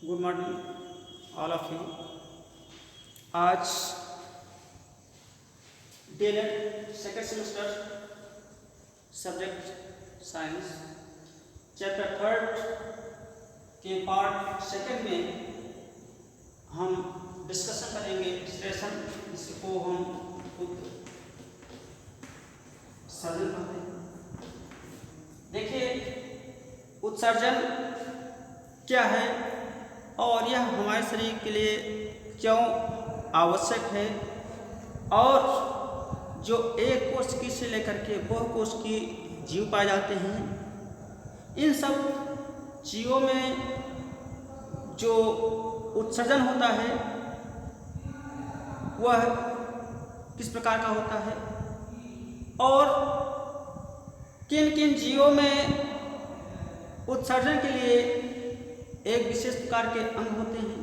Good morning all of you. आज DElEd second semester subject science chapter third के part second में हम discussion करेंगे स्टेशन, जिसको हम उत्सर्जन कहते हैं। देखिए, उत्सर्जन क्या है और यह हमारे शरीर के लिए क्यों आवश्यक है, और जो एक कोशिकी से लेकर के बहु कोशिकीय जीव पाए जाते हैं, इन सब जीवों में जो उत्सर्जन होता है वह किस प्रकार का होता है और किन किन जीवों में उत्सर्जन के लिए एक विशेष प्रकार के अंग होते हैं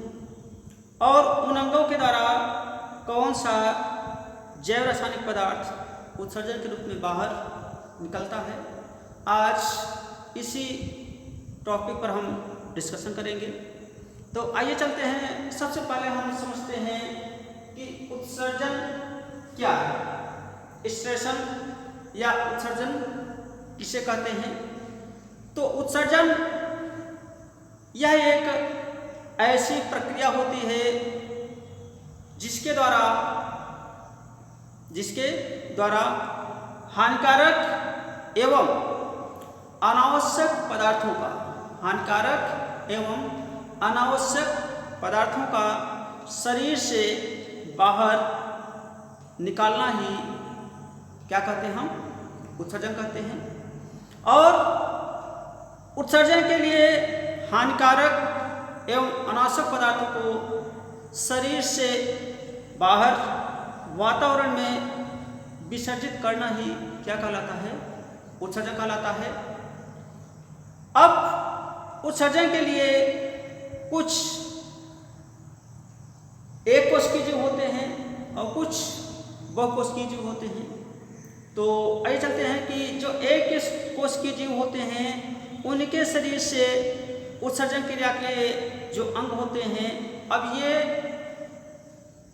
और उन अंगों के द्वारा कौन सा जैव रासायनिक पदार्थ उत्सर्जन के रूप में बाहर निकलता है। आज इसी टॉपिक पर हम डिस्कशन करेंगे। तो आइए चलते हैं। सबसे पहले हम समझते हैं कि उत्सर्जन क्या है, स्टेशन या उत्सर्जन किसे कहते हैं। तो उत्सर्जन यह एक ऐसी प्रक्रिया होती है जिसके द्वारा हानिकारक एवं अनावश्यक पदार्थों का शरीर से बाहर निकालना ही क्या कहते हैं, हम उत्सर्जन कहते हैं। और उत्सर्जन के लिए हानिकारक एवं अनावश्यक पदार्थों को शरीर से बाहर वातावरण में विसर्जित करना ही क्या कहलाता है, उत्सर्जन कहलाता है। अब उत्सर्जन के लिए कुछ एक कोशिकीय जीव होते हैं और कुछ बहुकोशिकीय जीव होते हैं। तो आइए चलते हैं कि जो एक कोशिकीय जीव होते हैं उनके शरीर से उत्सर्जन क्रिया के जो अंग होते हैं, अब ये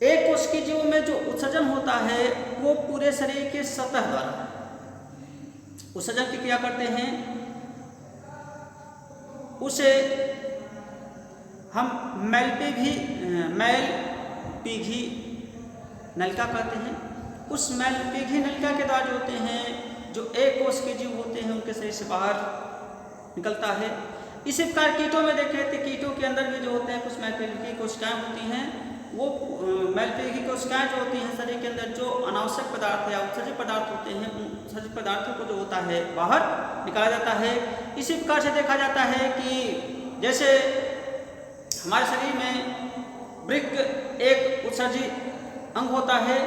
एक कोशिकीय जीव में जो उत्सर्जन होता है वो पूरे शरीर के सतह द्वारा उत्सर्जन की क्रिया करते हैं। उसे हम मैल पीघी नलिका कहते हैं। उस मैल पीघी नलिका के द्वारा जो होते हैं, जो एक कोशिकीय जीव होते हैं उनके शरीर से बाहर निकलता है। इसी प्रकार कीटों में देखें तो कीटों के अंदर भी जो होते हैं कुछ मैलपीघी कोशिकाएं होती हैं। वो मैलपीघी कोशिकाएं जो होती हैं शरीर के अंदर जो अनावश्यक पदार्थ या उत्सर्जित पदार्थ होते हैं, उन उत्सर्जित पदार्थों को जो होता है बाहर निकाला जाता है। इसी प्रकार से देखा जाता है कि जैसे हमारे शरीर में वृक्क एक उत्सर्जित अंग होता है।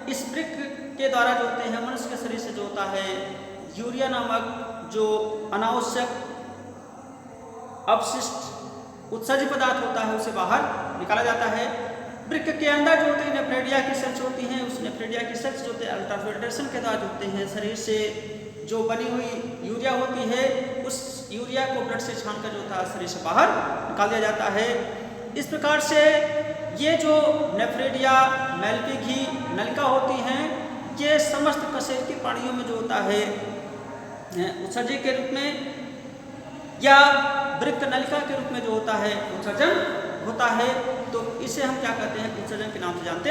इस वृक्क के द्वारा जो होते हैं मनुष्य के शरीर से जो होता है यूरिया नामक जो अनावश्यक अपशिष्ट उत्सर्जित पदार्थ होता है उसे बाहर निकाला जाता है। वृक्क के अंदर जो होते हैं नेफ्रेडिया की सेल्स होती हैं। उस नेफ्रेडिया की सेल्स जो होते हैं अल्ट्राफिल्ट्रेशन के द्वारा जो होते हैं शरीर से जो बनी हुई यूरिया होती है उस यूरिया को ब्लड से छानकर जो होता है शरीर से बाहर निकाल दिया जाता है। इस प्रकार से ये जो नेफ्रेडिया मैलपीघी नलिका होती हैं ये समस्त कशेरुकी प्राणियों में जो होता है उत्सर्जन के रूप में या वृक्क नलिका के रूप में जो होता है उत्सर्जन होता है। तो इसे हम क्या कहते हैं, उत्सर्जन के नाम से जानते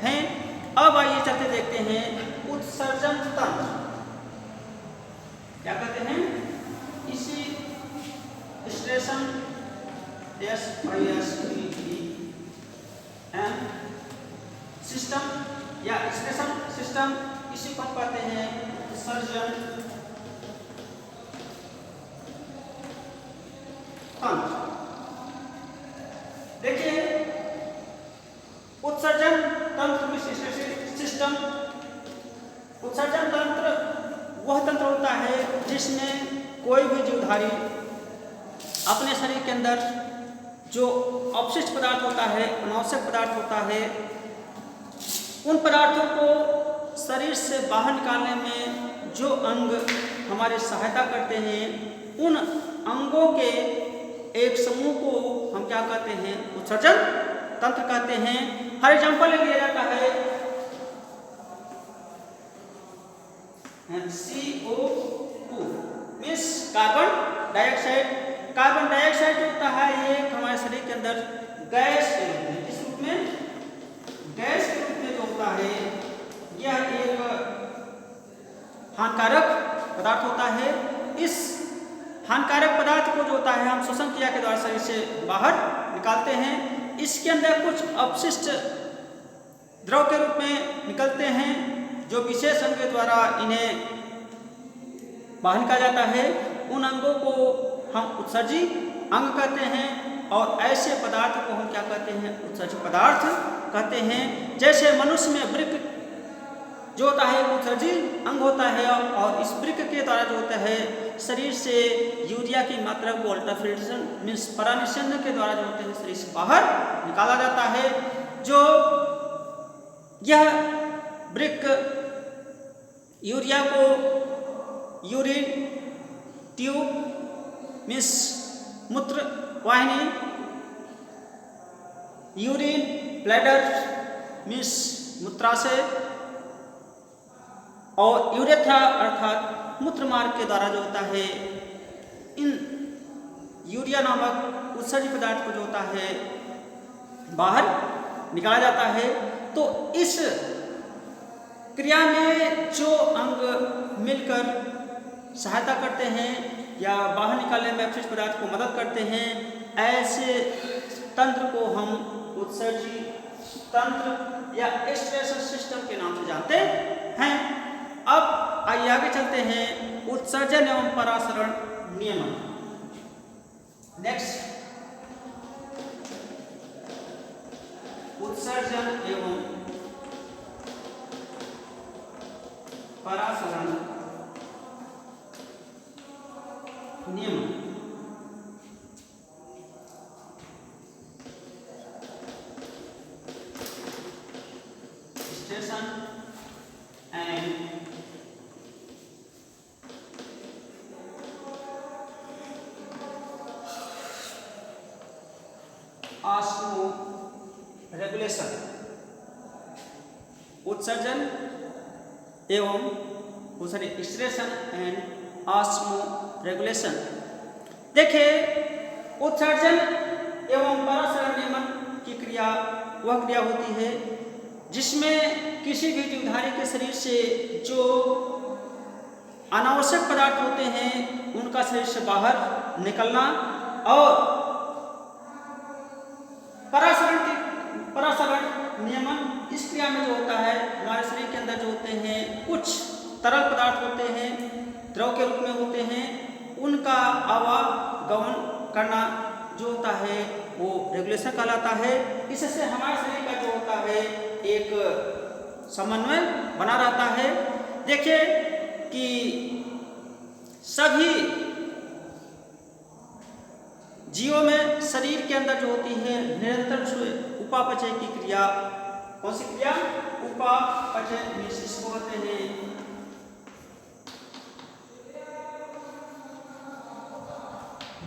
हैं। अब आइए चलते देखते हैं उत्सर्जन तंत्र क्या कहते हैं। इसी स्टेशन सिस्टम या स्टेशन सिस्टम, इसी को कहते हैं उत्सर्जन तंत्र। देखिए, उत्सर्जन तंत्र सिस्टम, उत्सर्जन तंत्र वह तंत्र होता है जिसमें कोई भी जीवधारी अपने शरीर के अंदर जो अपशिष्ट पदार्थ होता है, अनावश्यक पदार्थ होता है, उन पदार्थों को शरीर से बाहर निकालने में जो अंग हमारी सहायता करते हैं, उन अंगों के एक समूह को हम क्या कहते हैं, उत्सर्जन तंत्र कहते हैं। फॉर एग्जाम्पल लिया जाता है CO2 means carbon dioxide. Carbon dioxide जो होता है ये हमारे शरीर के अंदर गैस के रूप में, किस रूप में, गैस के रूप में जो होता है, यह एक हानिकारक पदार्थ होता है। इस हानिकारक पदार्थ को जो होता है हम श्वसन क्रिया के द्वारा शरीर से बाहर निकालते हैं। इसके अंदर कुछ अपशिष्ट द्रव के रूप में निकलते हैं, जो विशेष अंग के द्वारा इन्हें बाहर निकाला जाता है। उन अंगों को हम उत्सर्जी अंग कहते हैं, और ऐसे पदार्थ को हम क्या कहते हैं, उत्सर्जी पदार्थ कहते हैं। जैसे मनुष्य में वृक्क जो होता है उत्सर्जी अंग होता है, और इस वृक्क के द्वारा जो होता है शरीर से यूरिया की मात्रा को अल्ट्राफिल्ट्रेशन मीन्स परानिषेधन के द्वारा जो होते हैं शरीर से बाहर निकाला जाता है। जो यह वृक्क यूरिया को यूरिन ट्यूब मीन्स मूत्र वाहिनी, यूरिन ब्लैडर मीन्स मूत्राशय, और यूरेथ्रा अर्थात मूत्र मार्ग के द्वारा जो होता है इन यूरिया नामक उत्सर्जी पदार्थ को जो होता है बाहर निकाला जाता है। तो इस क्रिया में जो अंग मिलकर सहायता करते हैं या बाहर निकालने में अपशिष्ट पदार्थ को मदद करते हैं, ऐसे तंत्र को हम उत्सर्जी तंत्र या एक्सक्रीशन सिस्टम के नाम से जानते हैं। अब आइए आगे चलते हैं उत्सर्जन एवं परासरण नियमन। नेक्स्ट, उत्सर्जन एवं परासरण नियमन। Station and osmo regulation. उत्सर्जन एवं एक्सक्रीशन एंड ऑस्मो रेगुलेशन। देखिए, उत्सर्जन एवं परासरण नियमन की क्रिया वह क्रिया होती है जिसमें किसी भी जीवधारी के शरीर से जो अनावश्यक पदार्थ होते हैं उनका शरीर से बाहर निकलना, और परासरण नियमन इस क्रिया में जो होता है हमारे शरीर के अंदर जो होते हैं कुछ तरल पदार्थ होते हैं, द्रव के रूप में होते हैं, उनका आवागमन करना जो होता है वो रेगुलेशन कहलाता है। इससे हमारे शरीर का जो होता है एक समन्वय बना रहता है। देखिए कि सभी जीवों में शरीर के अंदर जो होती है निरंतर उपापचय की क्रिया, कौन सी क्रिया, उपापचय जिसको कहते हैं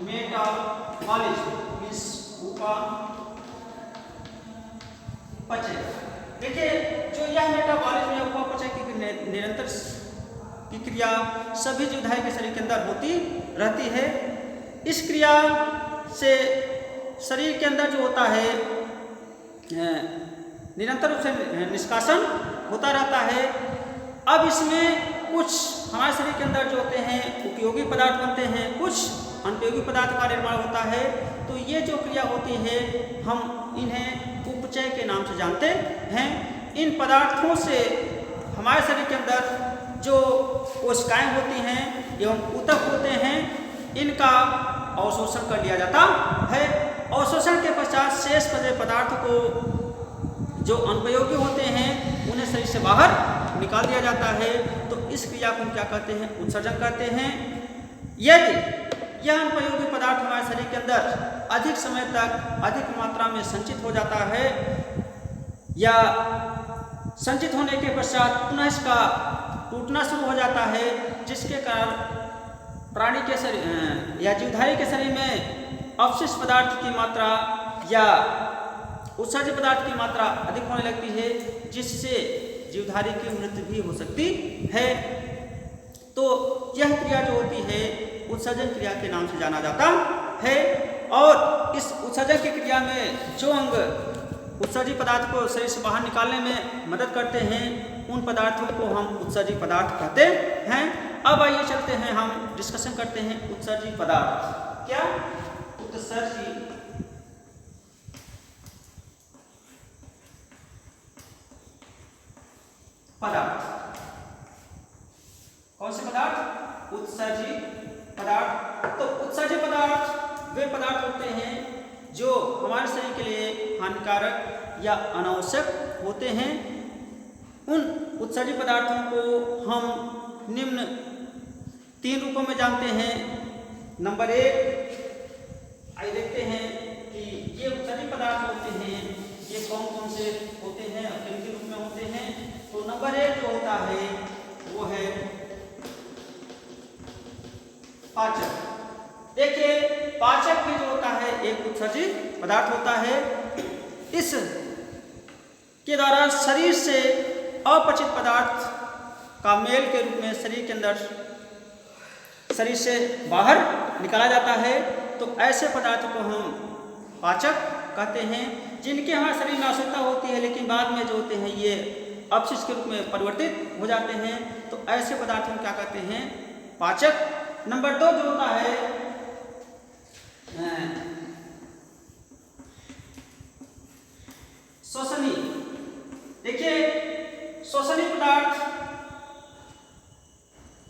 मेटाबॉलिज्म मीन्स उपापचय। देखिए, जो यह मेटाबॉलिज्म या उपापचय की निरंतर की क्रिया सभी जीवधारी के शरीर के अंदर होती रहती है। इस क्रिया से शरीर के अंदर जो होता है निरंतर रूप से निष्कासन होता रहता है। अब इसमें कुछ हमारे शरीर के अंदर जो होते हैं उपयोगी पदार्थ बनते हैं, कुछ अनुपयोगी पदार्थ का निर्माण होता है। तो ये जो क्रिया होती है हम इन्हें उपचय के नाम से जानते हैं। इन पदार्थों से हमारे शरीर के अंदर जो कोशिकाएं होती हैं एवं ऊतक होते हैं, इनका अवशोषण कर लिया जाता है। अवशोषण के पश्चात शेष बचे पदार्थ को जो अनुपयोगी होते हैं उन्हें शरीर से बाहर निकाल दिया जाता है। तो इस क्रिया को हम क्या कहते हैं, उत्सर्जन कहते हैं। यदि यह अनुपयोगी पदार्थ हमारे शरीर के अंदर अधिक समय तक अधिक मात्रा में संचित हो जाता है या संचित होने के पश्चात पुनः इसका टूटना शुरू हो जाता है, जिसके कारण प्राणी के शरीर या जीवधारी के शरीर में अवशिष्ट पदार्थ की मात्रा या उत्सर्जित पदार्थ की मात्रा अधिक होने लगती है, जिससे जीवधारी की मृत्यु भी हो सकती है। तो यह क्रिया जो होती है उत्सर्जन क्रिया के नाम से जाना जाता है। और इस उत्सर्जन की क्रिया में जो अंग उत्सर्जित पदार्थ को शरीर से बाहर निकालने में मदद करते हैं, उन पदार्थों को हम उत्सर्जित पदार्थ कहते हैं। अब आइए चलते हैं, हम डिस्कशन करते हैं उत्सर्जित पदार्थ। क्या उत्सर्जित पदार्थ, कौन से पदार्थ? उत्सर्जित पदार्थ। तो उत्सर्जित पदार्थ वे पदार्थ होते हैं जो हमारे शरीर के लिए हानिकारक या अनावश्यक होते हैं। उन उत्सर्जित पदार्थों को हम निम्न 3 रूपों में जानते हैं। नंबर 1, आइए देखते हैं कि ये उत्सर्जित पदार्थ होते हैं, ये कौन कौन से होते हैं और किन के रूप में होते हैं। तो नंबर 1 जो होता है वो है पाचक। देखिए, पाचक भी जो होता है एक उत्सर्जित पदार्थ होता है। इस के द्वारा शरीर से अपचित पदार्थ का मेल के रूप में शरीर के अंदर शरीर से बाहर निकाला जाता है। तो ऐसे पदार्थों को हम पाचक कहते हैं, जिनके हमारे शरीर में आवश्यकता होती है, लेकिन बाद में जो होते हैं ये अपशिष्ट के रूप में परिवर्तित हो जाते हैं। तो ऐसे पदार्थ हम क्या कहते हैं? पाचक। नंबर 2 जो होता है श्वसनीय। देखिए, श्वसनीय पदार्थ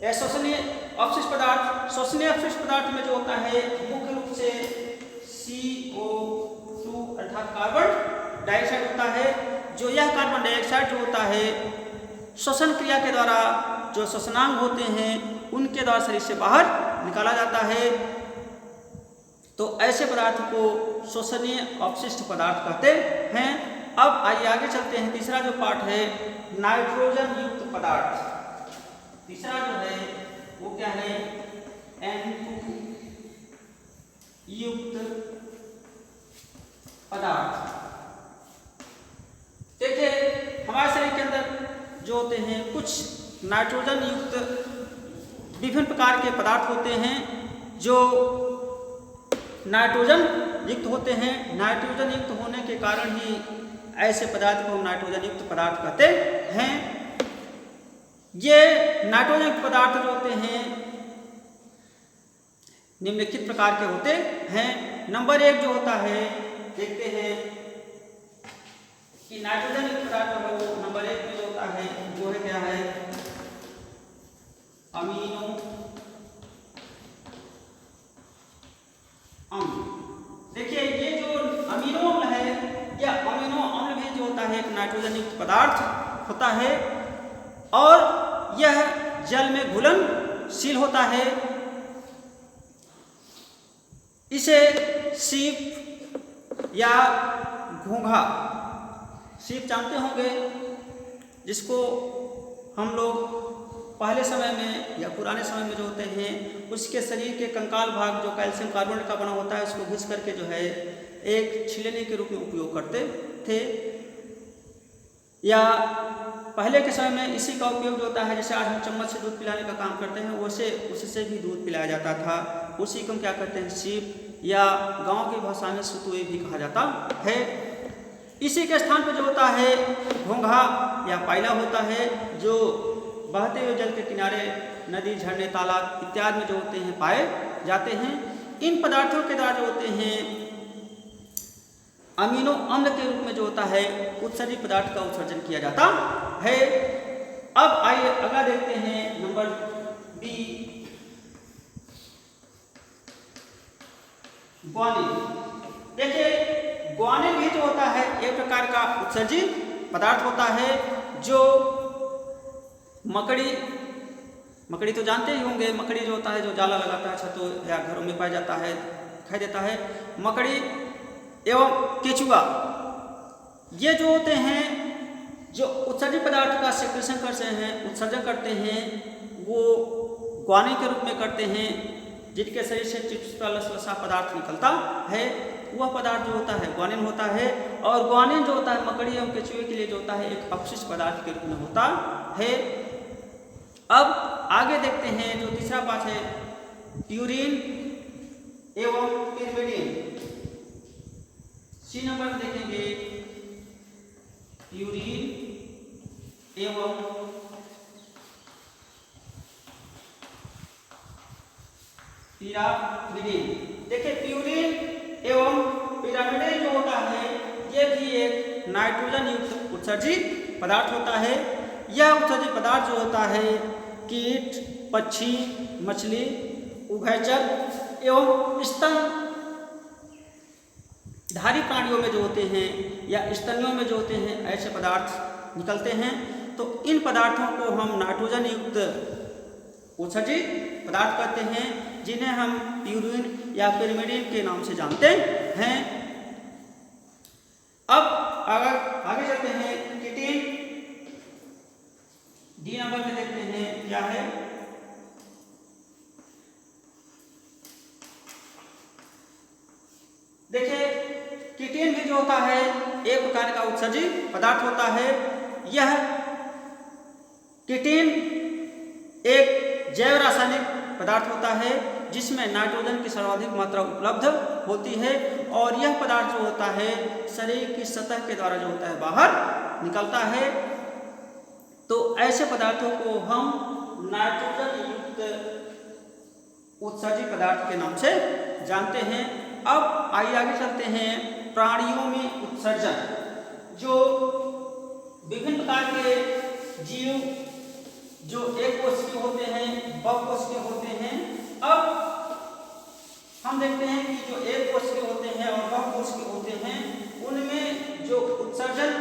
या श्वसनीय अपशिष्ट पदार्थ, श्वसनीय अपशिष्ट पदार्थ में जो होता है मुख्य रूप से CO2 अर्थात कार्बन डाइऑक्साइड होता है। जो यह कार्बन डाइऑक्साइड जो होता है श्वसन क्रिया के द्वारा जो श्वसनांग होते हैं उनके द्वारा शरीर से बाहर निकाला जाता है। तो ऐसे पदार्थ को श्वसनीय अपशिष्ट पदार्थ कहते हैं। अब आइए आगे चलते हैं। तीसरा जो पार्ट है नाइट्रोजन युक्त पदार्थ। तीसरा जो है वो क्या है? N2 युक्त पदार्थ। देखिए, हमारे शरीर के अंदर जो होते हैं कुछ नाइट्रोजन युक्त विभिन्न प्रकार के पदार्थ होते हैं जो नाइट्रोजन युक्त होते हैं। नाइट्रोजन युक्त होने के कारण ही ऐसे पदार्थ को हम नाइट्रोजन युक्त पदार्थ कहते हैं। ये नाइट्रोजन युक्त पदार्थ जो होते हैं निम्नलिखित प्रकार के होते हैं। नंबर 1 जो होता है, देखते हैं कि नाइट्रोजन युक्त पदार्थ जो है वो नंबर 1 में जो होता है वो है क्या है? अमीनो अम्ल। देखिए, ये जो अमीनो अम्ल है या अमीनो अम्ल भी जो होता है एक नाइट्रोजन युक्त पदार्थ होता है और यह जल में घुलनशील होता है। इसे सीप या घोंघा, सीप जानते होंगे, जिसको हम लोग पहले समय में या पुराने समय में जो होते हैं उसके शरीर के कंकाल भाग जो कैल्शियम कार्बोनेट का बना होता है उसको घिस करके जो है एक छिलने के रूप में उपयोग करते थे। या पहले के समय में इसी का उपयोग जो होता है, जैसे आज हम चम्मच से दूध पिलाने का काम करते हैं, वैसे उससे भी दूध पिलाया जाता था। उसी को हम क्या कहते हैं? सीप या गांव की भाषा में सुतुए भी कहा जाता है। इसी के स्थान पर जो होता है घोंघा या पाइला होता है, जो बहते हुए जल के किनारे नदी, झरने, तालाब इत्यादि में जो होते हैं पाए जाते हैं। इन पदार्थों के द्वारा जो होते हैं अमीनो अम्ल के रूप में जो होता है उत्सर्जित पदार्थ का उत्सर्जन किया जाता है। अब आइए अगला देखते हैं, नंबर B, ग्वानिल। देखिए, ग्वानिल भी जो होता है एक प्रकार का उत्सर्जित पदार्थ होता है जो मकड़ी तो जानते ही होंगे। मकड़ी जो होता है जो जाला लगाता है छतों या घरों में पाया जाता है, दिखाई देता है। मकड़ी एवं केचुआ, ये जो होते हैं जो उत्सर्जित पदार्थ का सेक्रेशन करते हैं, उत्सर्जन करते हैं, वो ग्वानिल के रूप में करते हैं। जिनके शरीर से चिपचिपा लसलसा पदार्थ निकलता है, वह पदार्थ जो होता है ग्वानिन होता है। और ग्वानिन जो होता है मकड़ी एवं केंचुए के लिए जो होता है एक अपशिष्ट पदार्थ के रूप में होता है। अब आगे देखते हैं जो तीसरा पाठ है प्यूरिन एवं पिरिमिडिन। सी नंबर में देखेंगे प्यूरिन एवं पिरामिडिन। देखिए प्यूरिन एवं पिरामिडिन जो होता है ये भी एक नाइट्रोजन युक्त उत्सर्जित पदार्थ होता है। यह उत्सर्जित पदार्थ जो होता है कीट, पक्षी, मछली, उभयचर एवं स्तनधारी प्राणियों में जो होते हैं या स्तनियों में जो होते हैं ऐसे पदार्थ निकलते हैं। तो इन पदार्थों को हम नाइट्रोजन युक्त उत्सर्जित पदार्थ कहते हैं, जिन्हें हम प्यूरिन या पिरिमिडिन के नाम से जानते हैं। अब आगे चलते हैं किटिन। डी नंबर में देखते हैं क्या है। देखिए किटिन भी जो होता है एक प्रकार का उत्सर्जित पदार्थ होता है। यह किटिन एक जैव रासायनिक पदार्थ होता है जिसमें नाइट्रोजन की सर्वाधिक मात्रा उपलब्ध होती है और यह पदार्थ जो होता है शरीर की सतह के द्वारा जो होता है बाहर निकलता है। तो ऐसे पदार्थों को हम नाइट्रोजन युक्त उत्सर्जित पदार्थ के नाम से जानते हैं। अब आइए आगे चलते हैं प्राणियों में उत्सर्जन। जो विभिन्न प्रकार के जीव जो एक कोशिकीय होते हैं, बहुकोशिकीय होते हैं। अब हम देखते हैं कि जो एक कोशिकीय होते हैं और बहुकोशिकीय होते हैं उनमें जो उत्सर्जन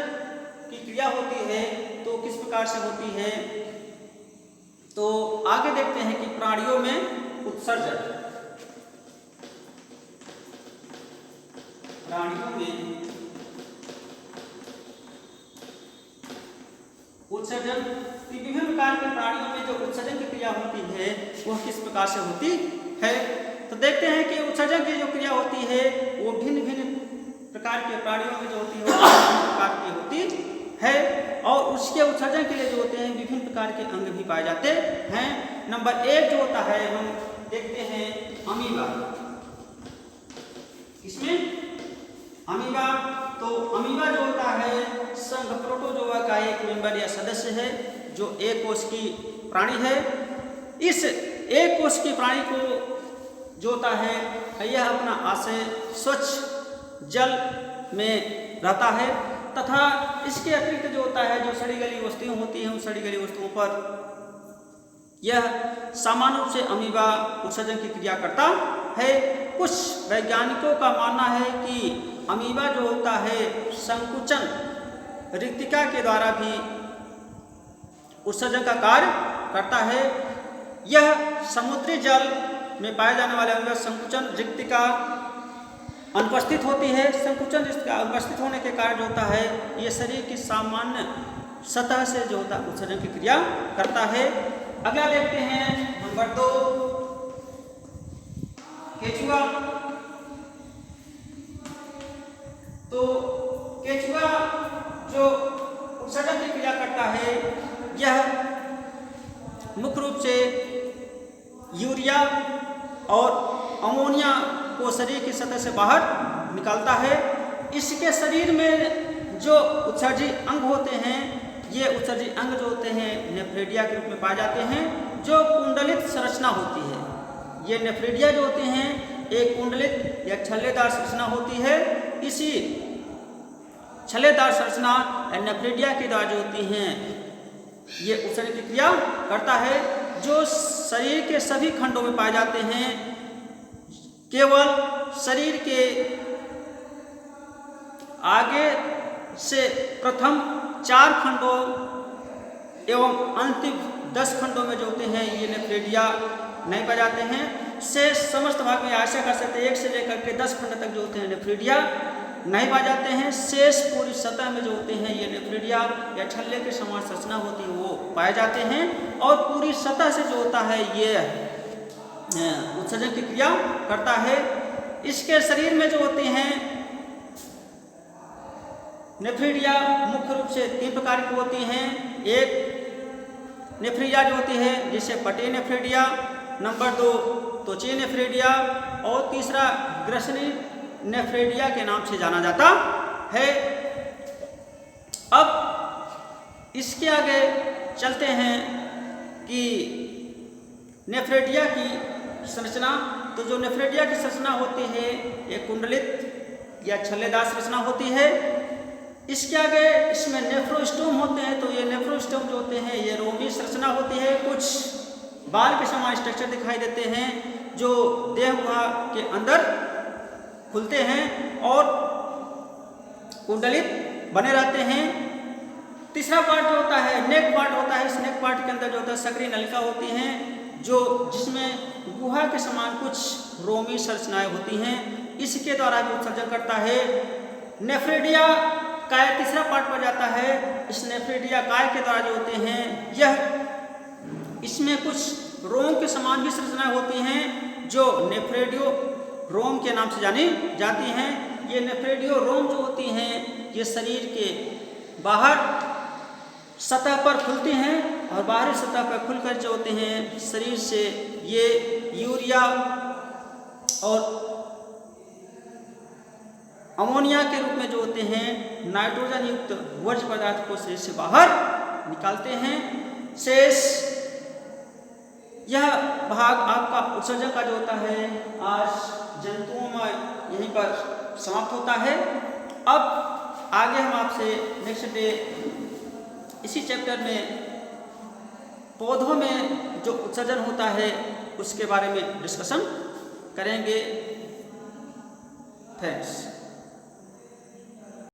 की क्रिया होती है तो किस प्रकार से होती है। तो आगे देखते हैं कि प्राणियों में उत्सर्जन। प्राणियों में उत्सर्जन की विभिन्न प्रकार के प्राणियों में जो उत्सर्जन की क्रिया होती है वह किस प्रकार से होती है। तो देखते हैं कि उत्सर्जन की जो क्रिया होती है वो भिन्न भिन्न प्रकार के प्राणियों में जो होती है वो विभिन्न प्रकार की होती है और उसके उत्सर्जन के लिए जो होते हैं विभिन्न प्रकार के अंग भी पाए जाते हैं। नंबर 1 जो होता है हम देखते हैं अमीबा। इसमें अमीबा, तो अमीबा जो होता है संघ प्रोटोजोआ का एक मेंबर या सदस्य है जो एक कोश की प्राणी है। इस एक कोश की प्राणी को जो होता है यह अपना आशय स्वच्छ जल में रहता है तथा इसके अतिरिक्त जो होता है जो सड़ी गली वस्तुएं होती हैं उन सड़ी गली वस्तुओं पर यह सामान्य रूप से अमीबा उत्सर्जन की क्रिया करता है। कुछ वैज्ञानिकों का मानना है कि अमीबा जो होता है संकुचन रिक्तिका के द्वारा भी उत्सर्जन का कार्य करता है। यह समुद्री जल में पाए जाने वाले अमीबा संकुचन रिक्तिका अनुपस्थित होती है। संकुचन रिक्तिका अनुपस्थित होने के कारण जो होता है ये शरीर की सामान्य सतह से जो होता है उत्सर्जन की क्रिया करता है। अगला देखते हैं नंबर 2 केचुआ। तो केचुआ जो उत्सर्जन की क्रिया करता है यह मुख्य रूप से यूरिया और अमोनिया को शरीर की सतह से बाहर निकालता है। इसके शरीर में जो उत्सर्जित अंग होते हैं ये उत्सर्जित अंग जो होते हैं नेफ्रेडिया के रूप में पाए जाते हैं जो कुंडलित संरचना होती है। ये नेफ्रेडिया जो होते हैं एक कुंडलित या छल्लेदार संरचना होती है। इसी छल्लेदार संरचना नेफ्रेडिया के द्वारा जो होती हैं ये उत्सर्जन की क्रिया करता है जो शरीर के सभी खंडों में पाए जाते हैं। केवल शरीर के आगे से प्रथम 4 खंडों एवं अंतिम 10 खंडों में जो होते हैं ये नेफ्रेडिया नहीं पाए जाते हैं। शेष समस्त भाग में आशा कर सकते हैं 1 से लेकर के 10 खंड तक जो होते हैं नेफ्रेडिया नहीं पाए जाते हैं। शेष पूरी सतह में जो होते हैं ये नेफ्रेडिया या छल्ले के समान संरचना होती है वो पाए जाते हैं और पूरी सतह से जो होता है ये उत्सर्जन की क्रिया करता है। इसके शरीर में जो होते हैं नेफ्रिडिया मुख्य रूप से 3 प्रकार की होती हैं। एक नेफ्रिडिया जो होती है जिसे पटी नेफ्रिडिया, नंबर 2 त्वचीय नेफ्रिडिया और तीसरा ग्रसनी नेफ्रिडिया के नाम से जाना जाता है। अब इसके आगे चलते हैं कि नेफ्रिडिया की संरचना। तो जो नेफ्रिडिया की संरचना होती है एक कुंडलित या छल्लेदार संरचना होती है। इसके आगे इसमें नेफ्रोस्टोम होते हैं। तो ये नेफ्रोस्टोम जो होते हैं ये रोमी संरचना होती है। कुछ बाल के समान स्ट्रक्चर दिखाई देते हैं जो देह गुहा के अंदर खुलते हैं और कुंडलित बने रहते हैं। तीसरा पार्ट जो होता है नेक पार्ट होता है। इस नेक पार्ट के अंदर जो होता है सक्रिय नलिका होती हैं जो जिसमें गुहा के समान कुछ रोमी संरचनाएं होती हैं। इसके द्वारा भी उत्सर्जन करता है। नेफ्रिडिया काय तीसरा पार्ट पर जाता है। इस नेफ्रिडिया काय के द्वारा जो होते हैं यह इसमें कुछ रोम के समान भी संरचनाएं होती हैं जो नेफ्रेडियो रोम के नाम से जानी जाती हैं। ये नेफ्रेडियो रोम जो होती हैं ये शरीर के बाहर सतह पर खुलती हैं और बाहरी सतह पर खुलकर जो होते हैं शरीर से ये यूरिया और अमोनिया के रूप में जो होते हैं नाइट्रोजन युक्त वर्ज्य पदार्थ को शरीर से बाहर निकालते हैं। शेष यह भाग आपका उत्सर्जन का जो होता है आज जंतुओं में यहीं पर समाप्त होता है। अब आगे हम आपसे नेक्स्ट डे इसी चैप्टर में पौधों में जो उत्सर्जन होता है उसके बारे में डिस्कशन करेंगे। थैंक्स।